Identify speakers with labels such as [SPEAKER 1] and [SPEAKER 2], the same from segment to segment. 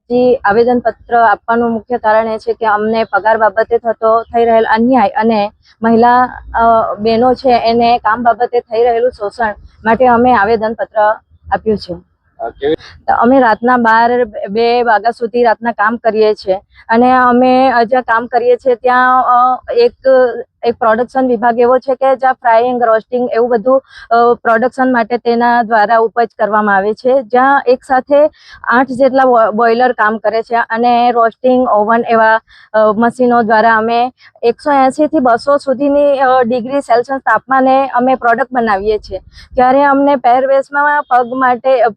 [SPEAKER 1] આવેદનપત્ર આપવાનું મુખ્ય કારણ એ છે કે અમને પગાર બાબતે થઈ રહેલ અન્યાય અને મહિલા બહેનો છે એને કામ બાબતે થઈ રહેલું શોષણ માટે અમે આવેદનપત્ર આપ્યું છે। અમે રાતના 12-2 વાગ્યા સુધી રાતના કામ કરીએ છીએ અને અમે જ્યાં કામ કરીએ છીએ ત્યાં એક પ્રોડક્શન વિભાગ એવો છે કે જ્યાં ફ્રાઈંગ રોસ્ટિંગ એવું બધું પ્રોડક્શન માટે તેના દ્વારા ઉપજ કરવામાં આવે છે, જ્યાં એક સાથે 8 જેટલા બોઇલર કામ કરે છે અને રોસ્ટિંગ ઓવન એવા મશીનો દ્વારા અમે 180 થી 200 સુધીની ડિગ્રી સેલ્સિયસ તાપમાને અમે પ્રોડક્ટ બનાવીએ છીએ। ત્યારે અમને પહેરવેશમાં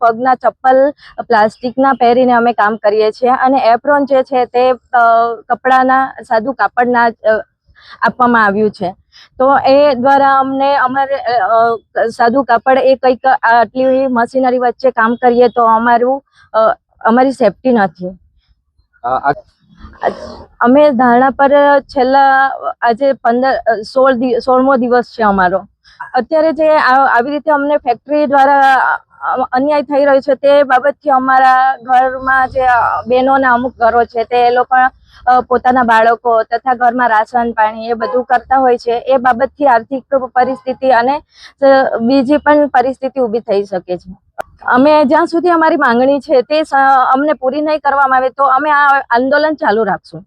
[SPEAKER 1] પગના ચપ્પલ પ્લાસ્ટિકના પહેરીને અમે કામ કરીએ છીએ અને એપ્રોન જે છે તે કપડાના સાદું કાપડના આપવામાં આવ્યું છે। તો એ દ્વારા અમને અમારે સાદું કાપડ એ કંઈક આટલી મશીનરી વચ્ચે કામ કરીએ તો અમારી સેફટી નથી। અમે ધારણા પર છેલ્લા આજે 16મો દિવસ છે અમારો। અત્યારે જે આવી રીતે અમને ફેક્ટરી દ્વારા અન્યાય થઈ રહ્યો છે તે બાબતથી અમારા ઘરમાં જે બહેનોના અમુક ઘરો છે તે લોકો પોતાના બાળકો તથા ઘરમાં રાશન પાણી એ બધું કરતા હોય છે, એ બાબતથી આર્થિક પરિસ્થિતિ અને બીજી પણ પરિસ્થિતિ ઊભી થઈ શકે છે। અમે જ્યાં સુધી અમારી માંગણી છે તે અમને પૂરી નહીં કરવામાં આવે તો અમે આ આંદોલન ચાલુ રાખશું।